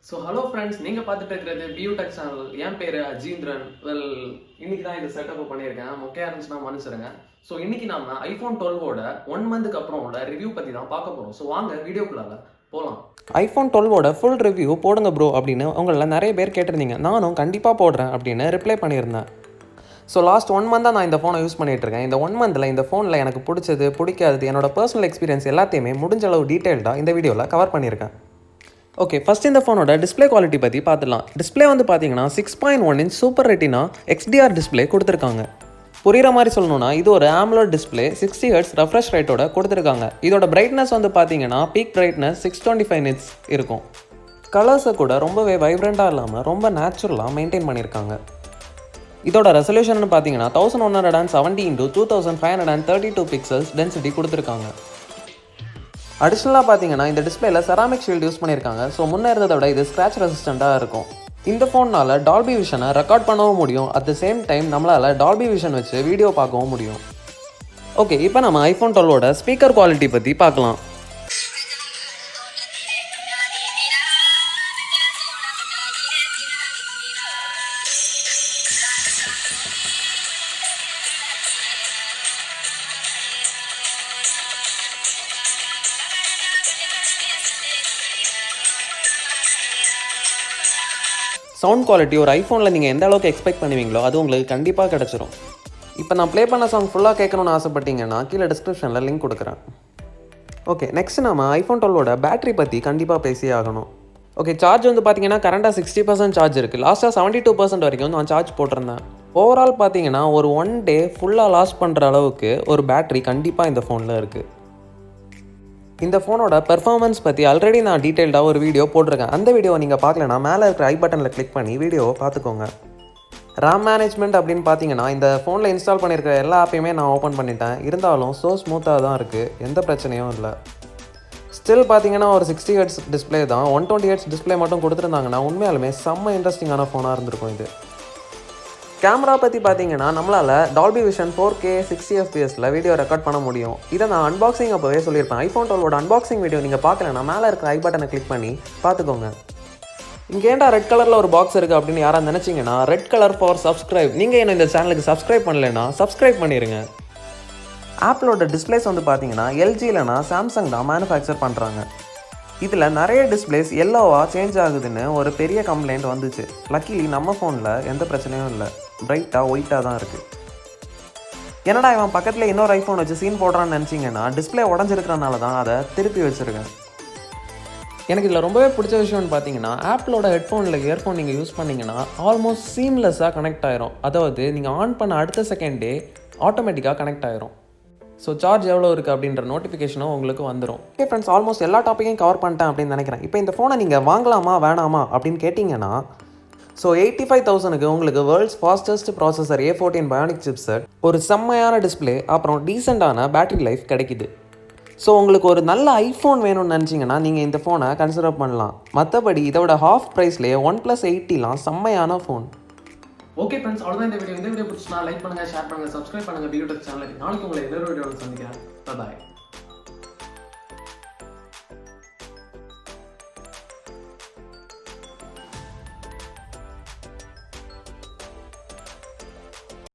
So hello friends, நீங்கள் பார்த்துட்டு இருக்கிறது Beyoutech சேனல். என் பேர் அஜீந்திரன். இன்னைக்கு தான் இது செட்டப் பண்ணியிருக்கேன். மொக்கையாக இருந்துச்சுன்னா மன்னிச்சிருங்க. ஸோ இன்னைக்கு நம்ம ஐஃபோன் 12ஓட 1 மந்த்துக்கு அப்புறம் உள்ள ரிவ்யூ பற்றி தான் பார்க்க போகிறோம். ஸோ வாங்க வீடியோக்குள்ளால போகலாம். ஐஃபோன் 12ஓட ஃபுல் ரிவ்யூ போடுங்க ப்ரோ அப்படின்னு உங்களில் நிறைய பேர் கேட்டிருந்தீங்க. நானும் கண்டிப்பாக போடுறேன் அப்படின்னு ரிப்ளை பண்ணியிருந்தேன். ஸோ லாஸ்ட் 1 மந்தாக நான் இந்த ஃபோனை யூஸ் பண்ணிகிட்ருக்கேன். இந்த 1 மந்தில் இந்த ஃபோனில் எனக்கு பிடிச்சது பிடிக்காதது என்னோட பர்சனல் எக்ஸ்பீரியன்ஸ் எல்லாத்தையுமே முடிஞ்ச அளவு டீட்டெயில்டாக இந்த வீடியோவில் கவர் பண்ணியிருக்கேன். ஓகே, ஃபஸ்ட் இந்த ஃபோனோட டிஸ்பிளே குவாலிட்டி பற்றி பார்த்துலாம். டிஸ்பிளே வந்து பார்த்தீங்கன்னா 6.1 inch super retina XDR display கொடுத்துருக்காங்க. புரிகிற மாதிரி சொல்லணும்னா இது ஒரு AMOLED டிஸ்பிளே 60 Hz ரெஃப்ரெஷ் ரேட்டோட கொடுத்துருக்காங்க. இதோட பிரைட்னஸ் வந்து பார்த்தீங்கன்னா பீக் பிரைட்னஸ் 625 nits இருக்கும். கலர்ஸை கூட ரொம்பவே வைப்ரண்ட்டாக இல்லாமல் ரொம்ப நேச்சுரலாக மெயின்டைன் பண்ணியிருக்காங்க. இதோட ரெசல்யூஷன் பார்த்தீங்கன்னா 1170 × 2532 பிக்சல்ஸ் டென்சிட்டி கொடுத்துருக்காங்க. அடிஷ்னலாக பார்த்தீங்கன்னா இந்த டிஸ்பிளேல செராமிக் ஷீல்டு யூஸ் பண்ணியிருக்காங்க. ஸோ முன்னே இருந்ததை விட இது ஸ்க்ராட்ச் ரெசிஸ்டண்ட்டாக இருக்கும். இந்த ஃபோனால் டால்பி விஷனை ரெக்கார்ட் பண்ணவும் முடியும். அட் த சேம் டைம் நம்மளால் டால்பி விஷன் வச்சு வீடியோ பார்க்கவும் முடியும். ஓகே, இப்போ நம்ம ஐஃபோன் 12ஓட ஸ்பீக்கர் குவாலிட்டி பற்றி பார்க்கலாம். சவுண்ட் குவாலிட்டி ஒரு ஐஃபோனில் நீங்கள் எந்த அளவுக்கு எக்ஸ்பெக்ட் பண்ணுவீங்களோ அது உங்களுக்கு கண்டிப்பாக கிடச்சிரும். இப்போ நான் ப்ளே பண்ண சாங் ஃபுல்லாக கேட்கணுன்னு ஆசைப்பட்டீங்கன்னா கீழே டிஸ்கிரிப்ஷனில் லிங்க் கொடுக்குறேன். ஓகே, நெக்ஸ்ட் நம்ம ஐஃபோன் 12ஓட பேட்டரி பற்றி கண்டிப்பாக பேசியே ஆகணும். ஓகே, சார்ஜ் வந்து பார்த்தீங்கன்னா கரண்டாக 60% சார்ஜ் இருக்குது. லாஸ்ட்டாக 72% வரைக்கும் நான் சார்ஜ் போட்டிருந்தேன். ஓவரால் பார்த்தீங்கன்னா ஒரு 1 டே ஃபுல்லாக லாஸ்ட் பண்ணுற அளவுக்கு ஒரு பேட்டரி கண்டிப்பாக இந்த ஃபோனில் இருக்குது. இந்த ஃபோனோட பெர்ஃபார்மன்ஸ் பற்றி ஆல்ரெடி நான் டீட்டெயில்டாக ஒரு வீடியோ போட்டிருக்கேன். அந்த வீடியோவை நீங்கள் பார்க்கலனா மேலே இருக்கிற ஐ பட்டனில் கிளிக் பண்ணி வீடியோவை பார்த்துக்கோங்க. RAM மேனேஜ்மெண்ட் அப்படின்னு பார்த்தீங்கன்னா இந்த ஃபோனில் இன்ஸ்டால் பண்ணியிருக்கிற எல்லா ஆப்பையுமே நான் ஓப்பன் பண்ணிட்டேன். இருந்தாலும் ஸோ ஸ்மூத்தாக தான் இருக்குது, எந்த பிரச்சனையும் இல்லை. ஸ்டில் பார்த்தீங்கன்னா ஒரு 60 Hz டிஸ்பிளே தான். 120 Hz டிஸ்பிளே மட்டும் கொடுத்துருந்தாங்கன்னா உண்மையாலுமே செம்ம இன்ட்ரெஸ்டிங்கான ஃபோனாக இருந்திருக்கும் இது. கேமரா பற்றி பார்த்தீங்கன்னா நம்மளால் Dolby vision 4K 60 fps video record பண்ண முடியும். இதை நான் அன்பாக்சிங் அப்போவே சொல்லியிருப்பேன். ஐஃபோன் 12ஓட அன்பாக்சிங் வீடியோ நீங்கள் பார்க்கலன்னா மேலே இருக்கிற ஐ பட்டனை கிளிக் பண்ணி பார்த்துக்கோங்க. இங்கே ஏன்டா ரெட் கலரில் ஒரு பாக்ஸ் இருக்குது அப்படின்னு யாராவது நினச்சிங்கன்னா ரெட் கலர் ஃபார் சப்ஸ்கிரைப். நீங்கள் என்ன இந்த சேனலுக்கு சப்ஸ்கிரைப் பண்ணலைன்னா சப்ஸ்கிரைப் பண்ணிடுங்க. ஆப்பிளோட டிஸ்பிளேஸ் வந்து பார்த்தீங்கன்னா LG இல்லைனா சாம்சங் தான் மேனுஃபேக்சர் பண்ணுறாங்க. இதில் நிறைய டிஸ்பிளேஸ் எல்லோவாக சேஞ்ச் ஆகுதுன்னு ஒரு பெரிய கம்ப்ளைண்ட் வந்துச்சு. லக்கிலி நம்ம ஃபோனில் எந்த பிரச்சனையும் இல்லை, பிரைட்டாக ஒயிட்டாக தான் இருக்குது. என்னடா இவன் பக்கத்தில் இன்னொரு ஐஃபோன் வச்சு சீன் போடுறான்னு நினச்சிங்கன்னா டிஸ்பிளே உடஞ்சிருக்கிறனால தான் அதை திருப்பி வச்சுருக்கேன். எனக்கு இதில் ரொம்பவே பிடிச்ச விஷயம்னு பார்த்தீங்கன்னா ஆப்பிளோட ஹெட்ஃபோனில் இயர்ஃபோன் நீங்கள் யூஸ் பண்ணிங்கன்னா ஆல்மோஸ்ட் சீம்லெஸ்ஸாக கனெக்ட் ஆகிரும். அதாவது நீங்கள் ஆன் பண்ண அடுத்த செகண்டே ஆட்டோமேட்டிக்காக கனெக்ட் ஆகிரும். ஸோ சார்ஜ் எவ்வளோ இருக்குது அப்படின்ற நோட்டிஃபிகேஷனும் உங்களுக்கு வந்துடும். ஓகே ஃப்ரெண்ட்ஸ், ஆல்மோஸ்ட் எல்லா டாப்பிக்கையும் கவர் பண்ணிட்டேன் அப்படின்னு நினைக்கிறேன். இப்போ இந்த ஃபோனை நீங்கள் வாங்கலாமா வேணாமா அப்படின்னு கேட்டிங்கன்னா ஸோ 85,000க்கு உங்களுக்கு world's fastest processor A14 bionic chipset, ஒரு செம்மையான டிஸ்பிளே, அப்புறம் டீசெண்டான பேட்டரி லைஃப் கிடைக்குது. ஸோ உங்களுக்கு ஒரு நல்ல ஐஃபோன் வேணும்னு நினச்சிங்கன்னா நீங்கள் இந்த ஃபோனை கன்சிடர் பண்ணலாம். மற்றபடி இதோட ஹாஃப் ப்ரைஸ்லேயே OnePlus 80லாம் செம்மையான ஃபோன். ஓகே ஃப்ரெண்ட்ஸ், அவ்வளோதான் இந்த வீடியோ. பிடிச்சினா லைக் பண்ணுங்கள், ஷேர் பண்ணுங்கள், சப்ஸ்கிரைப் பண்ணுங்கள் Beyoutech சேனலுக்கு. நாளைக்கு உங்களை இன்னொரு வீடியோவில் சந்திக்கிறேன். பாய்.